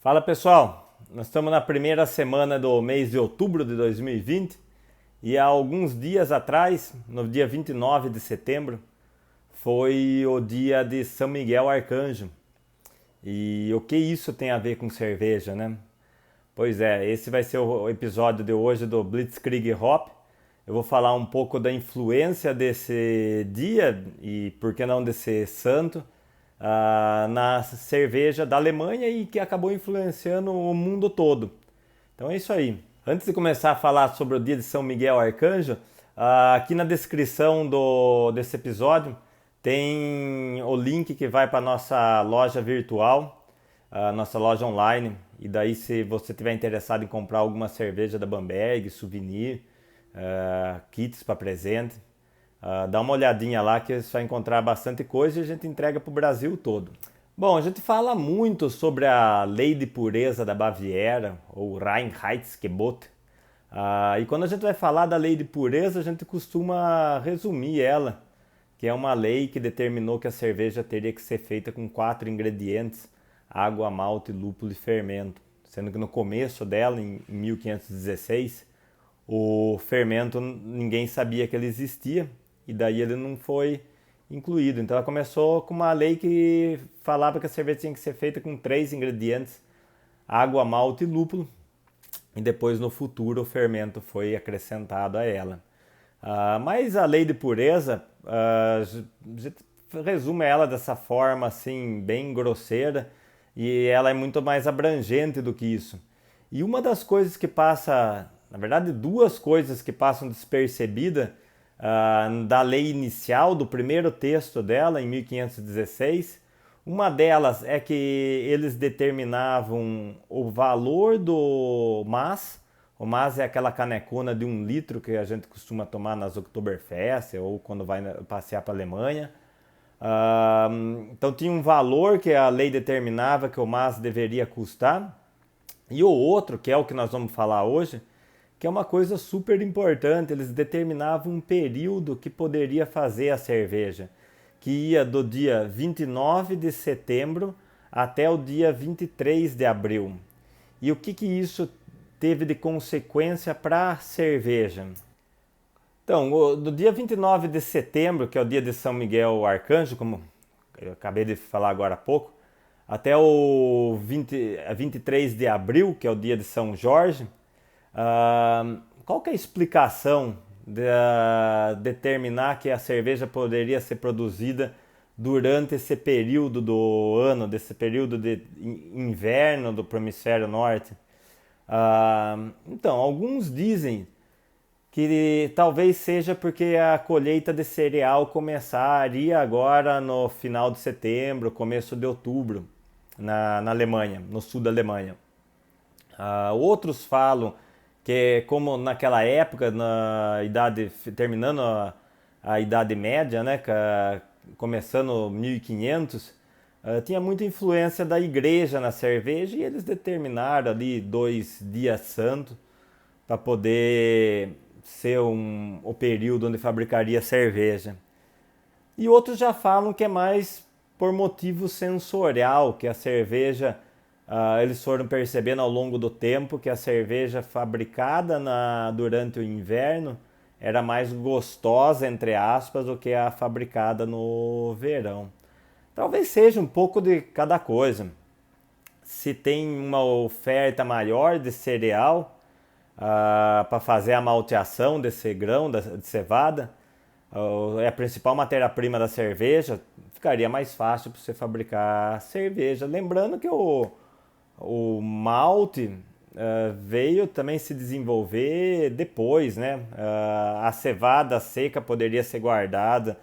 Fala pessoal, nós estamos na primeira semana do mês de outubro de 2020 e há alguns dias atrás, no dia 29 de setembro, foi o dia de São Miguel Arcanjo. E o que isso tem a ver com cerveja, né? Pois é, esse vai ser o episódio de hoje do Blitzkrieg Hop. Eu vou falar um pouco da influência desse dia e, por que não, desse santo na cerveja da Alemanha e que acabou influenciando o mundo todo. Então é isso aí. Antes de começar a falar sobre o dia de São Miguel Arcanjo, aqui na descrição desse episódio tem o link que vai para a nossa loja virtual, a nossa loja online. E daí, se você estiver interessado em comprar alguma cerveja da Bamberg, souvenir, kits para presente, dá uma olhadinha lá que você vai encontrar bastante coisa e a gente entrega para o Brasil todo. Bom, a gente fala muito sobre a Lei de Pureza da Baviera, ou Reinheitsgebot. E quando a gente vai falar da Lei de Pureza, a gente costuma resumir ela, que é uma lei que determinou que a cerveja teria que ser feita com 4 ingredientes: água, malte, lúpulo e fermento. Sendo que no começo dela, em 1516, o fermento ninguém sabia que ele existia e daí ele não foi incluído. Então ela começou com uma lei que falava que a cerveja tinha que ser feita com 3 ingredientes: água, malte e lúpulo. E depois no futuro o fermento foi acrescentado a ela. Mas a lei de pureza, a gente resume ela dessa forma assim, bem grosseira, e ela é muito mais abrangente do que isso. E uma das coisas que passa, na verdade, duas coisas que passam despercebida da lei inicial, do primeiro texto dela, em 1516. Uma delas é que eles determinavam o valor do mas. O mas é aquela canecona de 1 litro que a gente costuma tomar nas Oktoberfest ou quando vai passear para a Alemanha. Então tinha um valor que a lei determinava que o mas deveria custar. E o outro, que é o que nós vamos falar hoje, que é uma coisa super importante, eles determinavam um período que poderia fazer a cerveja, que ia do dia 29 de setembro até o dia 23 de abril. E o que isso teve de consequência para a cerveja? Então, do dia 29 de setembro, que é o dia de São Miguel Arcanjo, como eu acabei de falar agora há pouco, até o 23 de abril, que é o dia de São Jorge, qual que é a explicação de determinar que a cerveja poderia ser produzida durante esse período do ano, desse período de inverno do hemisfério norte? Então, alguns dizem que talvez seja porque a colheita de cereal começaria agora no final de setembro, começo de outubro, na Alemanha, no sul da Alemanha. Outros falam que, como naquela época, na idade, terminando a Idade Média, né, começando 1500, tinha muita influência da igreja na cerveja e eles determinaram ali 2 dias santos para poder ser o período onde fabricaria cerveja. E outros já falam que é mais por motivo sensorial, que a cerveja, eles foram percebendo ao longo do tempo que a cerveja fabricada durante o inverno era mais gostosa, entre aspas, do que a fabricada no verão. Talvez seja um pouco de cada coisa. Se tem uma oferta maior de cereal para fazer a malteação desse grão de cevada, é a principal matéria-prima da cerveja, ficaria mais fácil para você fabricar cerveja. Lembrando que o malte veio também se desenvolver depois, né? A cevada seca poderia ser guardada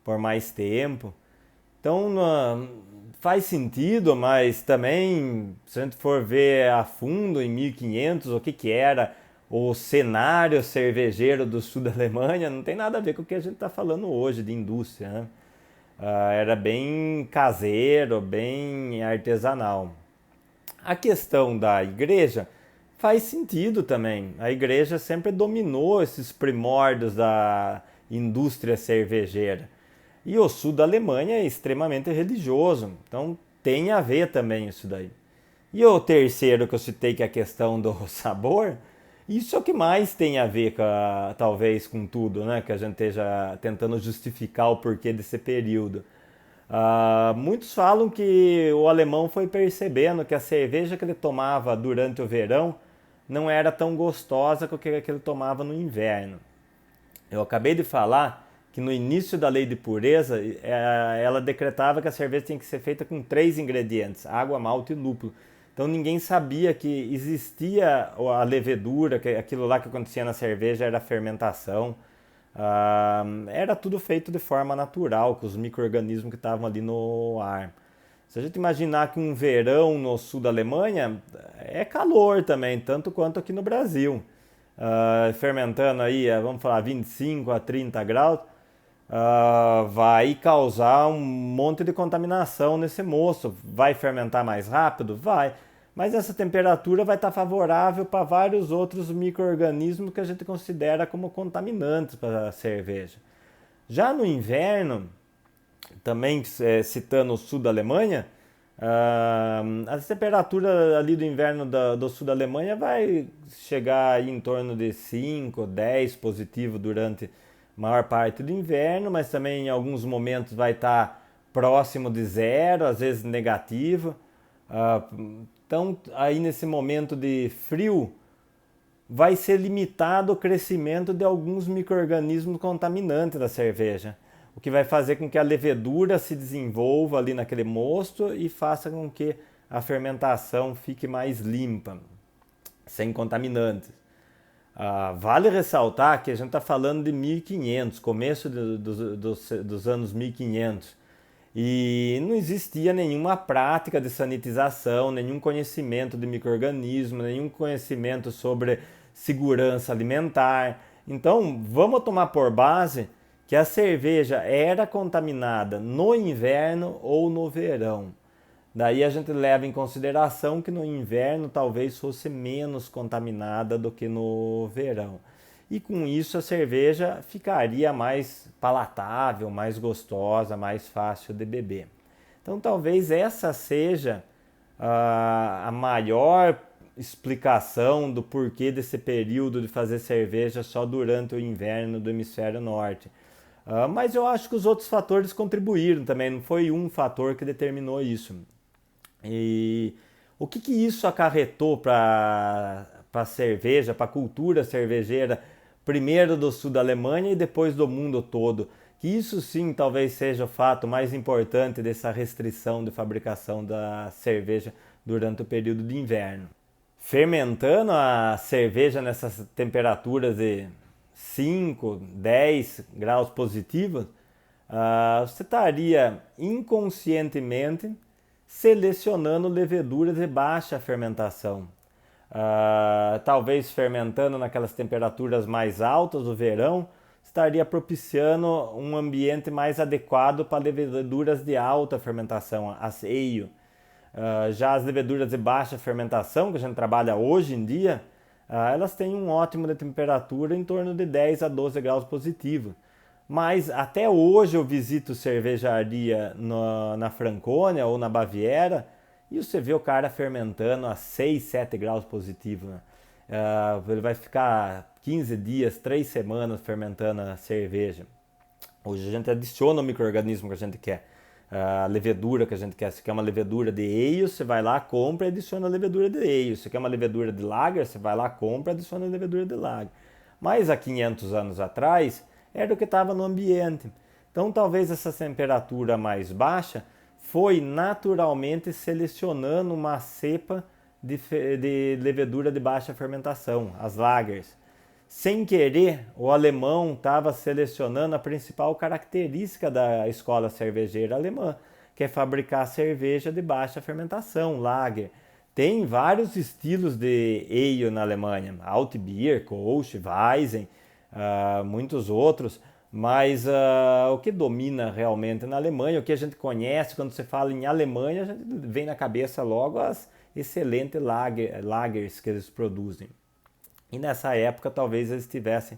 por mais tempo. Então faz sentido, mas também, se a gente for ver a fundo em 1500, o que era o cenário cervejeiro do sul da Alemanha, não tem nada a ver com o que a gente está falando hoje de indústria, né? Era bem caseiro, bem artesanal. A questão da igreja faz sentido também. A igreja sempre dominou esses primórdios da indústria cervejeira. E o sul da Alemanha é extremamente religioso, então tem a ver também isso daí. E o terceiro que eu citei, que é a questão do sabor, isso é o que mais tem a ver talvez com tudo, né? Que a gente esteja tentando justificar o porquê desse período. Muitos falam que o alemão foi percebendo que a cerveja que ele tomava durante o verão não era tão gostosa quanto a que ele tomava no inverno. Eu acabei de falar que no início da lei de pureza, ela decretava que a cerveja tinha que ser feita com 3 ingredientes: água, malte e lúpulo. Então ninguém sabia que existia a levedura, que aquilo lá que acontecia na cerveja era a fermentação. Era tudo feito de forma natural, com os micro-organismos que estavam ali no ar. Se a gente imaginar que um verão no sul da Alemanha é calor também, tanto quanto aqui no Brasil. Fermentando aí, vamos falar, 25 a 30 graus, vai causar um monte de contaminação nesse moço. Vai fermentar mais rápido? Vai. Mas essa temperatura vai estar favorável para vários outros micro-organismos que a gente considera como contaminantes para a cerveja. Já no inverno, também citando o sul da Alemanha, a temperatura ali do inverno do sul da Alemanha vai chegar aí em torno de 5, 10 positivo durante a maior parte do inverno, mas também em alguns momentos vai estar próximo de zero, às vezes negativo. Então, aí nesse momento de frio, vai ser limitado o crescimento de alguns micro-organismos contaminantes da cerveja, o que vai fazer com que a levedura se desenvolva ali naquele mosto e faça com que a fermentação fique mais limpa, sem contaminantes. Vale ressaltar que a gente está falando de 1500, começo dos anos 1500, e não existia nenhuma prática de sanitização, nenhum conhecimento de micro-organismo, nenhum conhecimento sobre segurança alimentar. Então, vamos tomar por base que a cerveja era contaminada no inverno ou no verão. Daí a gente leva em consideração que no inverno talvez fosse menos contaminada do que no verão. E com isso a cerveja ficaria mais palatável, mais gostosa, mais fácil de beber. Então talvez essa seja a maior explicação do porquê desse período de fazer cerveja só durante o inverno do hemisfério norte. Mas eu acho que os outros fatores contribuíram também, não foi um fator que determinou isso. E o que isso acarretou para a cerveja, para a cultura cervejeira, primeiro do sul da Alemanha e depois do mundo todo? Que isso sim talvez seja o fato mais importante dessa restrição de fabricação da cerveja durante o período de inverno. Fermentando a cerveja nessas temperaturas de 5, 10 graus positivos, você estaria inconscientemente selecionando leveduras de baixa fermentação. Talvez fermentando naquelas temperaturas mais altas do verão, estaria propiciando um ambiente mais adequado para leveduras de alta fermentação, as ale. Já as leveduras de baixa fermentação, que a gente trabalha hoje em dia, elas têm um ótimo de temperatura em torno de 10 a 12 graus positivo. Mas até hoje eu visito cervejaria na Franconia ou na Baviera e você vê o cara fermentando a 6, 7 graus positivo. Né? Ele vai ficar 15 dias, 3 semanas fermentando a cerveja. Hoje a gente adiciona o micro-organismo que a gente quer. A levedura que a gente quer. Se quer uma levedura de ale, você vai lá, compra e adiciona a levedura de ale. Se quer uma levedura de lager, você vai lá, compra e adiciona a levedura de lager. Mas há 500 anos atrás, era o que estava no ambiente. Então talvez essa temperatura mais baixa foi naturalmente selecionando uma cepa de levedura de baixa fermentação, as lagers. Sem querer, o alemão estava selecionando a principal característica da escola cervejeira alemã, que é fabricar cerveja de baixa fermentação, lager. Tem vários estilos de ale na Alemanha, Altbier, Kolsch, Weizen, muitos outros, mas o que domina realmente na Alemanha, o que a gente conhece quando se fala em Alemanha, a gente vem na cabeça logo as excelentes lagers que eles produzem. E nessa época talvez eles estivessem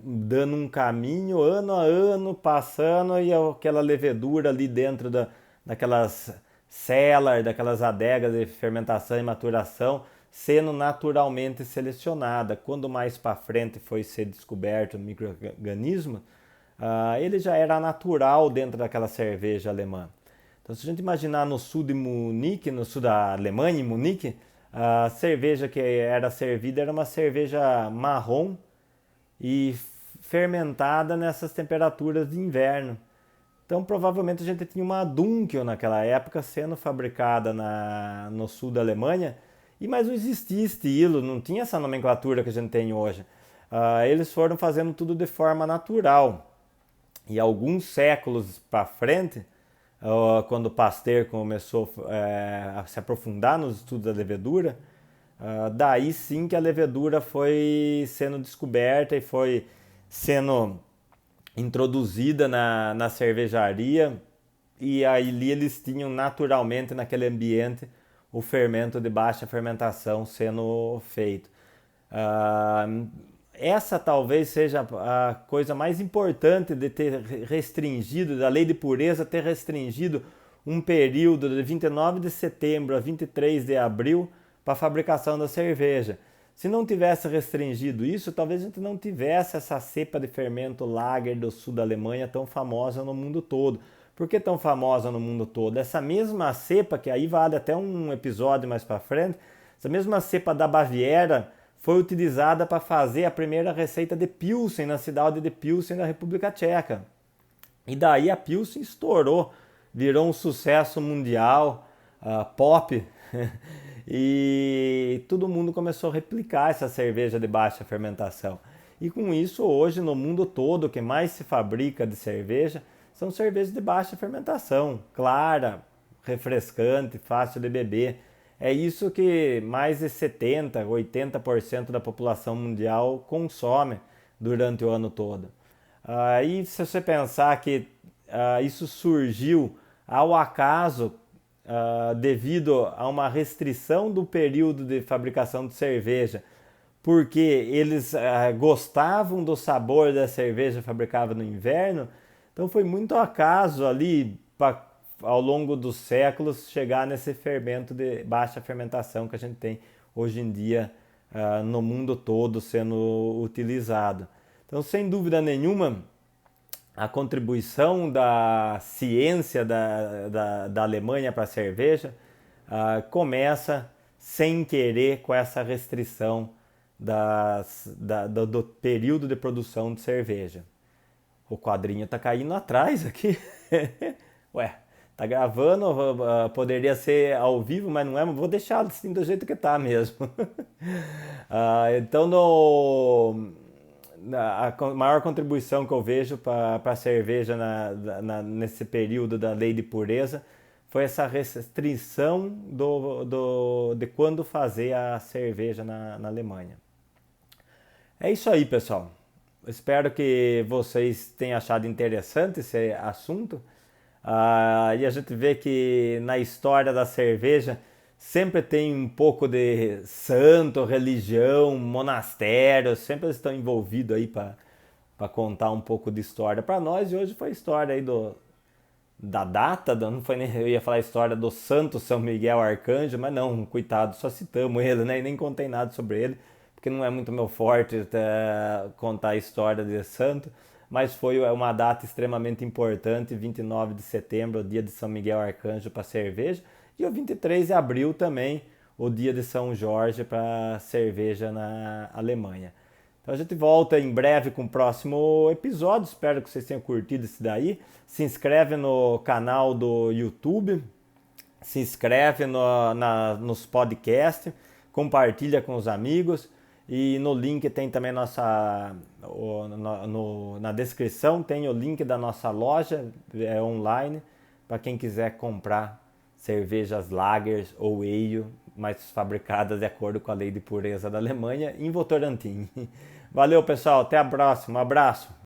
dando um caminho ano a ano, passando, e aquela levedura ali dentro daquelas cellar, daquelas adegas de fermentação e maturação, sendo naturalmente selecionada. Quando mais para frente foi ser descoberto o micro-organismo, ele já era natural dentro daquela cerveja alemã. Então, se a gente imaginar no sul de Munique, no sul da Alemanha, em Munique, a cerveja que era servida era uma cerveja marrom e fermentada nessas temperaturas de inverno. Então, provavelmente a gente tinha uma Dunkel naquela época sendo fabricada no sul da Alemanha, mas não existia estilo, não tinha essa nomenclatura que a gente tem hoje. Eles foram fazendo tudo de forma natural. E alguns séculos para frente, quando Pasteur começou a se aprofundar nos estudos da levedura, daí sim que a levedura foi sendo descoberta e foi sendo introduzida na cervejaria, e ali eles tinham naturalmente naquele ambiente o fermento de baixa fermentação sendo feito. Essa talvez seja a coisa mais importante de ter restringido, da lei de pureza ter restringido um período de 29 de setembro a 23 de abril para a fabricação da cerveja. Se não tivesse restringido isso, talvez a gente não tivesse essa cepa de fermento lager do sul da Alemanha tão famosa no mundo todo. Por que tão famosa no mundo todo? Essa mesma cepa, que aí vale até um episódio mais para frente, essa mesma cepa da Baviera foi utilizada para fazer a primeira receita de Pilsen na cidade de Pilsen, na República Tcheca. E daí a Pilsen estourou, virou um sucesso mundial, pop, e todo mundo começou a replicar essa cerveja de baixa fermentação. E com isso, hoje no mundo todo, o que mais se fabrica de cerveja são cervejas de baixa fermentação, clara, refrescante, fácil de beber. É isso que mais de 70%, 80% da população mundial consome durante o ano todo. E se você pensar que isso surgiu ao acaso devido a uma restrição do período de fabricação de cerveja, porque eles gostavam do sabor da cerveja fabricada no inverno, então foi muito acaso ali ao longo dos séculos chegar nesse fermento de baixa fermentação que a gente tem hoje em dia no mundo todo sendo utilizado. Então, sem dúvida nenhuma, a contribuição da ciência da Alemanha para a cerveja começa sem querer com essa restrição do período de produção de cerveja. O quadrinho está caindo atrás aqui. Ué, tá gravando, poderia ser ao vivo, mas não é, vou deixar assim do jeito que tá mesmo. Então, a maior contribuição que eu vejo para a cerveja nesse período da lei de pureza foi essa restrição de quando fazer a cerveja na Alemanha. É isso aí, pessoal. Espero que vocês tenham achado interessante esse assunto. E a gente vê que na história da cerveja sempre tem um pouco de santo, religião, monastério, sempre eles estão envolvidos aí para contar um pouco de história para nós. E hoje foi a história aí da data, não foi nem, eu ia falar a história do santo São Miguel Arcanjo, mas não, coitado, só citamos ele, né? E nem contei nada sobre ele, porque não é muito meu forte contar a história de santo. Mas foi uma data extremamente importante, 29 de setembro, o dia de São Miguel Arcanjo para cerveja, e o 23 de abril também, o dia de São Jorge para cerveja na Alemanha. Então a gente volta em breve com o próximo episódio, espero que vocês tenham curtido esse daí. Se inscreve no canal do YouTube, se inscreve nos podcasts, compartilha com os amigos. E no link tem também na descrição tem o link da nossa loja online para quem quiser comprar cervejas lagers ou ale, mas fabricadas de acordo com a lei de pureza da Alemanha em Votorantim. Valeu, pessoal, até a próxima, um abraço!